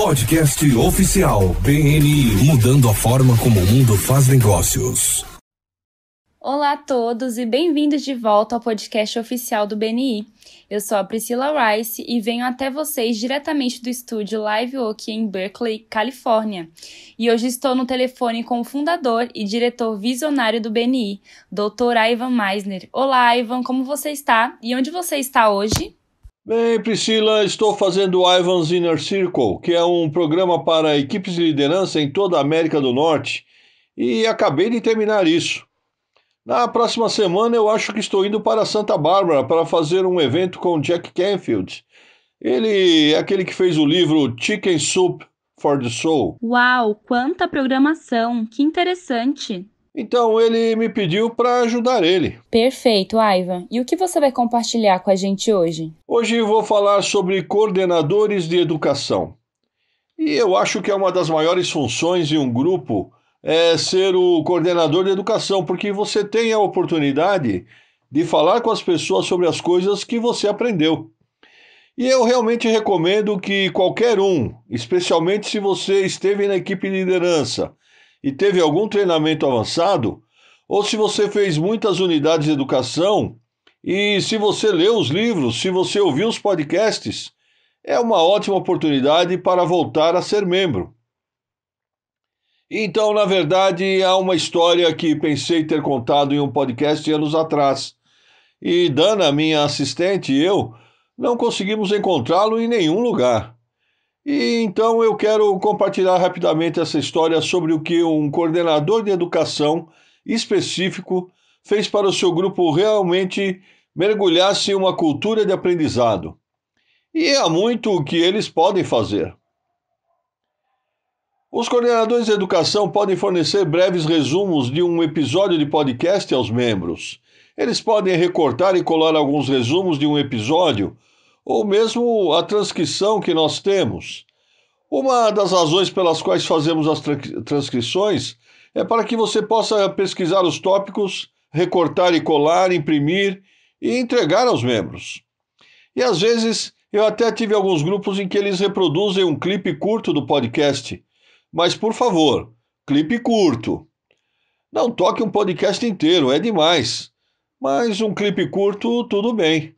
Podcast oficial BNI, mudando a forma como o mundo faz negócios. Olá a todos e bem-vindos de volta ao podcast oficial do BNI. Eu sou a Priscila Rice e venho até vocês diretamente do estúdio Live Oak em Berkeley, Califórnia. E hoje estou no telefone com o fundador e diretor visionário do BNI, Dr. Ivan Misner. Olá, Ivan, como você está? E onde você está hoje? Bem, Priscila, estou fazendo o Ivan's Inner Circle, que é um programa para equipes de liderança em toda a América do Norte, e acabei de terminar isso. Na próxima semana eu acho que estou indo para Santa Bárbara para fazer um evento com Jack Canfield. Ele é aquele que fez o livro Chicken Soup for the Soul. Uau, quanta programação! Que interessante! Então ele me pediu para ajudar ele. Perfeito, Ivan. E o que você vai compartilhar com a gente hoje? Hoje vou falar sobre coordenadores de educação. E eu acho que é uma das maiores funções de um grupo é ser o coordenador de educação, porque você tem a oportunidade de falar com as pessoas sobre as coisas que você aprendeu. E eu realmente recomendo que qualquer um, especialmente se você esteve na equipe de liderança e teve algum treinamento avançado, ou se você fez muitas unidades de educação, e se você leu os livros, se você ouviu os podcasts, é uma ótima oportunidade para voltar a ser membro. Então, na verdade, há uma história que pensei ter contado em um podcast anos atrás. E Dana, minha assistente, e eu não conseguimos encontrá-lo em nenhum lugar. E então eu quero compartilhar rapidamente essa história sobre o que um coordenador de educação específico fez para o seu grupo realmente mergulhar-se em uma cultura de aprendizado. E há muito o que eles podem fazer. Os coordenadores de educação podem fornecer breves resumos de um episódio de podcast aos membros. Eles podem recortar e colar alguns resumos de um episódio, ou mesmo a transcrição que nós temos. Uma das razões pelas quais fazemos as transcrições é para que você possa pesquisar os tópicos, recortar e colar, imprimir e entregar aos membros. E às vezes eu até tive alguns grupos em que eles reproduzem um clipe curto do podcast. Mas, por favor, clipe curto. Não toque um podcast inteiro, é demais. Mas um clipe curto, tudo bem.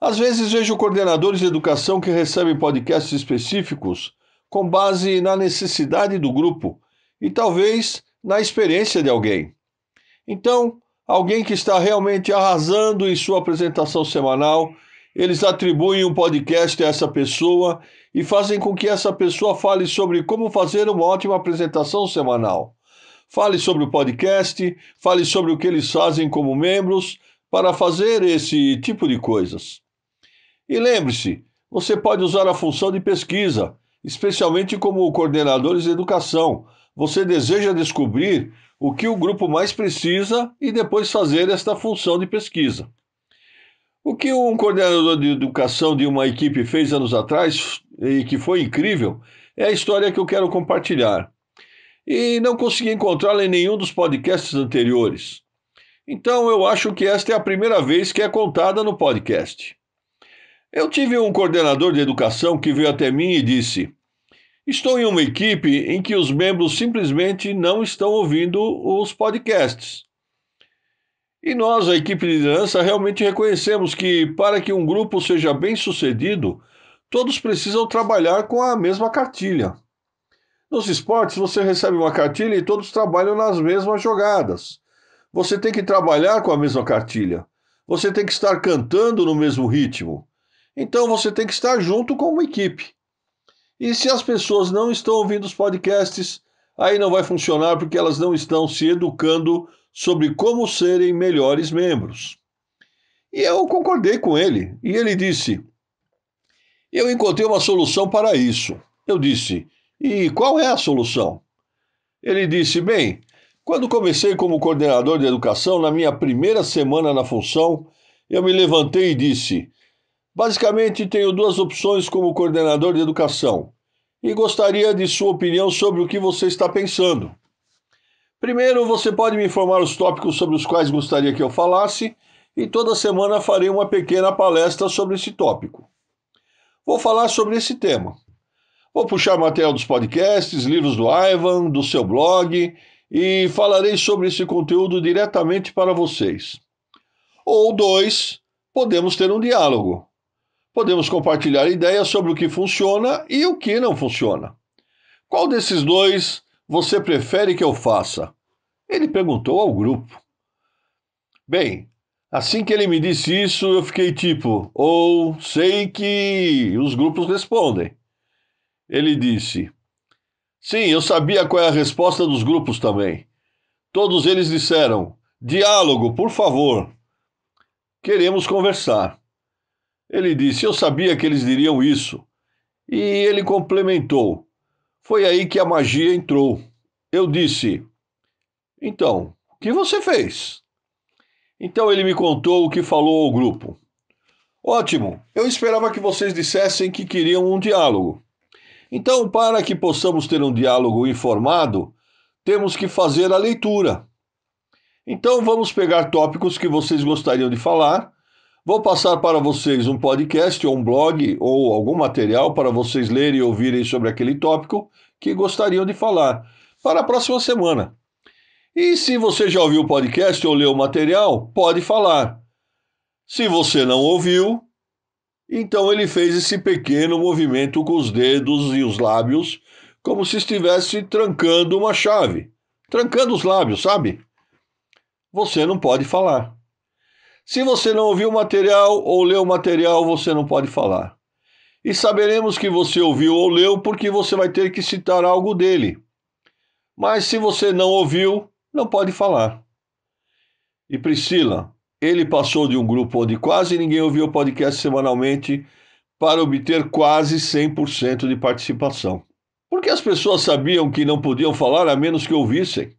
Às vezes vejo coordenadores de educação que recebem podcasts específicos com base na necessidade do grupo e talvez na experiência de alguém. Então, alguém que está realmente arrasando em sua apresentação semanal, eles atribuem um podcast a essa pessoa e fazem com que essa pessoa fale sobre como fazer uma ótima apresentação semanal. Fale sobre o podcast, fale sobre o que eles fazem como membros para fazer esse tipo de coisas. E lembre-se, você pode usar a função de pesquisa, especialmente como coordenadores de educação. Você deseja descobrir o que o grupo mais precisa e depois fazer esta função de pesquisa. O que um coordenador de educação de uma equipe fez anos atrás, e que foi incrível, é a história que eu quero compartilhar. E não consegui encontrá-la em nenhum dos podcasts anteriores. Então eu acho que esta é a primeira vez que é contada no podcast. Eu tive um coordenador de educação que veio até mim e disse: estou em uma equipe em que os membros simplesmente não estão ouvindo os podcasts. E nós, a equipe de liderança, realmente reconhecemos que, para que um grupo seja bem-sucedido, todos precisam trabalhar com a mesma cartilha. Nos esportes, você recebe uma cartilha e todos trabalham nas mesmas jogadas. Você tem que trabalhar com a mesma cartilha. Você tem que estar cantando no mesmo ritmo. Então, você tem que estar junto com uma equipe. E se as pessoas não estão ouvindo os podcasts, aí não vai funcionar porque elas não estão se educando sobre como serem melhores membros. E eu concordei com ele, e ele disse: eu encontrei uma solução para isso. Eu disse: e qual é a solução? Ele disse: bem, quando comecei como coordenador de educação, na minha primeira semana na função, eu me levantei e disse: basicamente tenho duas opções como coordenador de educação, e gostaria de sua opinião sobre o que você está pensando. Primeiro, você pode me informar os tópicos sobre os quais gostaria que eu falasse, e toda semana farei uma pequena palestra sobre esse tópico. Vou falar sobre esse tema. Vou puxar material dos podcasts, livros do Ivan, do seu blog e falarei sobre esse conteúdo diretamente para vocês. Ou 2, podemos ter um diálogo. Podemos compartilhar ideias sobre o que funciona e o que não funciona. Qual desses 2 você prefere que eu faça? Ele perguntou ao grupo. Bem, assim que ele me disse isso, eu fiquei tipo, sei que os grupos respondem. Ele disse, sim, eu sabia qual é a resposta dos grupos também. Todos eles disseram, diálogo, por favor. Queremos conversar. Ele disse, eu sabia que eles diriam isso. E ele complementou, foi aí que a magia entrou. Eu disse, então, o que você fez? Então ele me contou o que falou ao grupo. Ótimo, eu esperava que vocês dissessem que queriam um diálogo. Então, para que possamos ter um diálogo informado, temos que fazer a leitura. Então, vamos pegar tópicos que vocês gostariam de falar. Vou passar para vocês um podcast ou um blog ou algum material para vocês lerem e ouvirem sobre aquele tópico que gostariam de falar para a próxima semana. E se você já ouviu o podcast ou leu o material, pode falar. Se você não ouviu, então ele fez esse pequeno movimento com os dedos e os lábios, como se estivesse trancando uma chave. Trancando os lábios, sabe? Você não pode falar. Se você não ouviu o material ou leu o material, você não pode falar. E saberemos que você ouviu ou leu porque você vai ter que citar algo dele. Mas se você não ouviu, não pode falar. E Priscila, ele passou de um grupo onde quase ninguém ouvia o podcast semanalmente para obter quase 100% de participação. Porque as pessoas sabiam que não podiam falar a menos que ouvissem.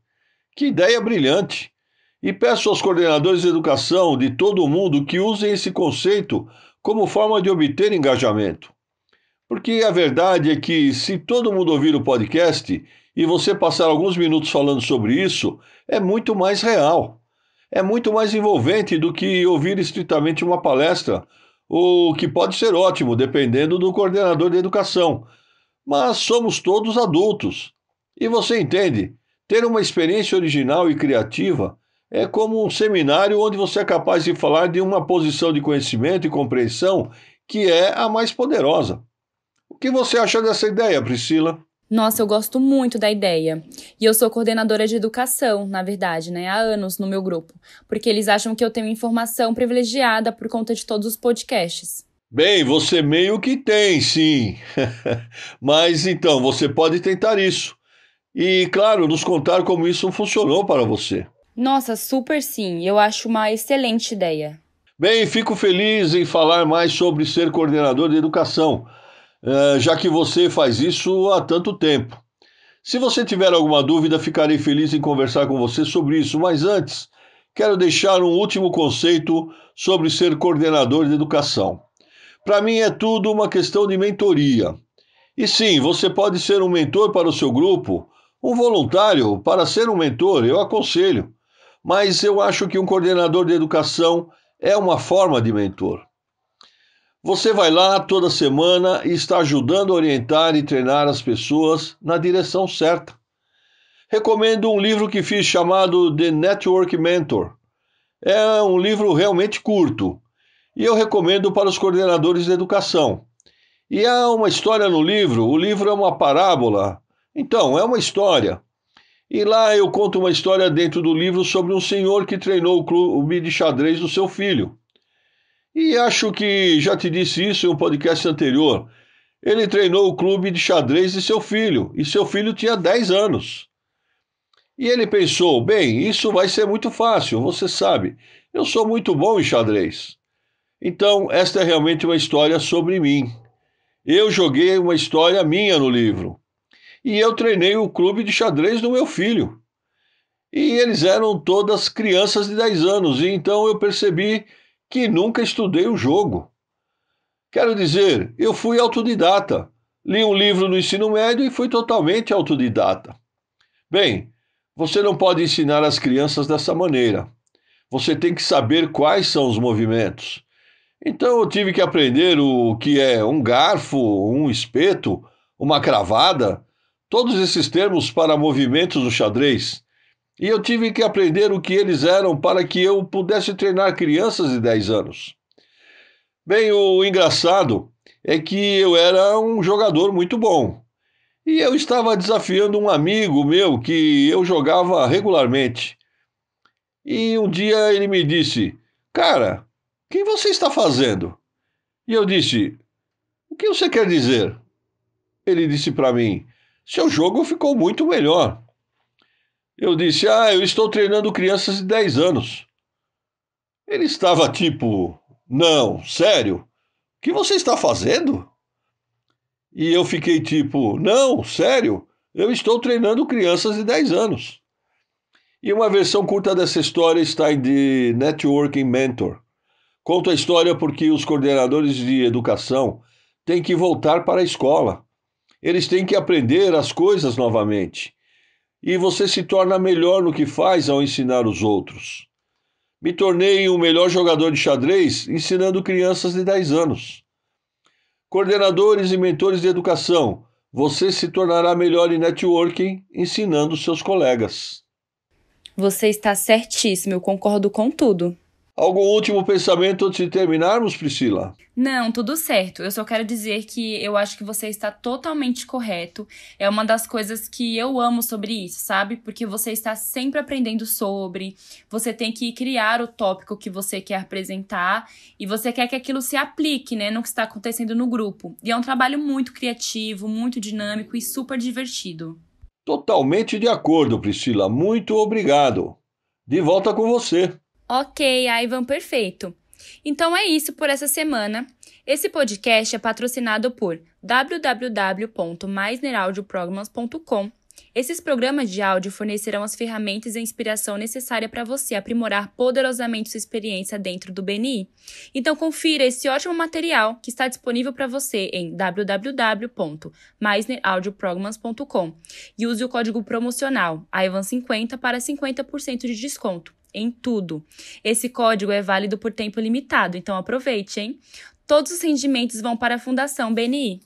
Que ideia brilhante! E peço aos coordenadores de educação de todo o mundo que usem esse conceito como forma de obter engajamento. Porque a verdade é que se todo mundo ouvir o podcast e você passar alguns minutos falando sobre isso, é muito mais real. É muito mais envolvente do que ouvir estritamente uma palestra, o que pode ser ótimo, dependendo do coordenador de educação. Mas somos todos adultos. E você entende, ter uma experiência original e criativa é como um seminário onde você é capaz de falar de uma posição de conhecimento e compreensão que é a mais poderosa. O que você acha dessa ideia, Priscila? Nossa, eu gosto muito da ideia. E eu sou coordenadora de educação, na verdade, né? Há anos no meu grupo. Porque eles acham que eu tenho informação privilegiada por conta de todos os podcasts. Bem, você meio que tem, sim. Mas então, você pode tentar isso. E, claro, nos contar como isso funcionou para você. Nossa, super sim. Eu acho uma excelente ideia. Bem, fico feliz em falar mais sobre ser coordenador de educação, já que você faz isso há tanto tempo. Se você tiver alguma dúvida, ficarei feliz em conversar com você sobre isso, mas antes, quero deixar um último conceito sobre ser coordenador de educação. Para mim é tudo uma questão de mentoria. E sim, você pode ser um mentor para o seu grupo, um voluntário para ser um mentor, eu aconselho. Mas eu acho que um coordenador de educação é uma forma de mentor. Você vai lá toda semana e está ajudando a orientar e treinar as pessoas na direção certa. Recomendo um livro que fiz chamado The Network Mentor. É um livro realmente curto e eu recomendo para os coordenadores de educação. E há uma história no livro, o livro é uma parábola, então é uma história. E lá eu conto uma história dentro do livro sobre um senhor que treinou o clube de xadrez do seu filho. E acho que já te disse isso em um podcast anterior. Ele treinou o clube de xadrez de seu filho, e seu filho tinha 10 anos. E ele pensou, bem, isso vai ser muito fácil, você sabe, eu sou muito bom em xadrez. Então, esta é realmente uma história sobre mim. Eu joguei uma história minha no livro. E eu treinei o clube de xadrez do meu filho. E eles eram todas crianças de 10 anos, e então eu percebi que nunca estudei o jogo. Quero dizer, eu fui autodidata. Li um livro no ensino médio e fui totalmente autodidata. Bem, você não pode ensinar as crianças dessa maneira. Você tem que saber quais são os movimentos. Então eu tive que aprender o que é um garfo, um espeto, uma cravada, todos esses termos para movimentos do xadrez. E eu tive que aprender o que eles eram para que eu pudesse treinar crianças de 10 anos. Bem, o engraçado é que eu era um jogador muito bom. E eu estava desafiando um amigo meu que eu jogava regularmente. E um dia ele me disse: Cara, o que você está fazendo? E eu disse: O que você quer dizer? Ele disse para mim: Seu jogo ficou muito melhor. Eu disse: eu estou treinando crianças de 10 anos. Ele estava tipo: Não, sério? O que você está fazendo? E eu fiquei tipo: Não, sério? Eu estou treinando crianças de 10 anos. E uma versão curta dessa história está em The Networking Mentor. Conto a história porque os coordenadores de educação têm que voltar para a escola. Eles têm que aprender as coisas novamente. E você se torna melhor no que faz ao ensinar os outros. Me tornei o melhor jogador de xadrez ensinando crianças de 10 anos. Coordenadores e mentores de educação, você se tornará melhor em networking ensinando seus colegas. Você está certíssimo, eu concordo com tudo. Algum último pensamento antes de terminarmos, Priscila? Não, tudo certo. Eu só quero dizer que eu acho que você está totalmente correto. É uma das coisas que eu amo sobre isso, sabe? Porque você está sempre aprendendo sobre, você tem que criar o tópico que você quer apresentar e você quer que aquilo se aplique, né, no que está acontecendo no grupo. E é um trabalho muito criativo, muito dinâmico e super divertido. Totalmente de acordo, Priscila. Muito obrigado. De volta com você. Ok, Ivan, perfeito. Então é isso por essa semana. Esse podcast é patrocinado por www.meisneraudioprograms.com. Esses programas de áudio fornecerão as ferramentas e a inspiração necessária para você aprimorar poderosamente sua experiência dentro do BNI. Então confira esse ótimo material que está disponível para você em www.meisneraudioprograms.com e use o código promocional IVAN50 para 50% de desconto em tudo. Esse código é válido por tempo limitado, então aproveite, hein? Todos os rendimentos vão para a Fundação BNI.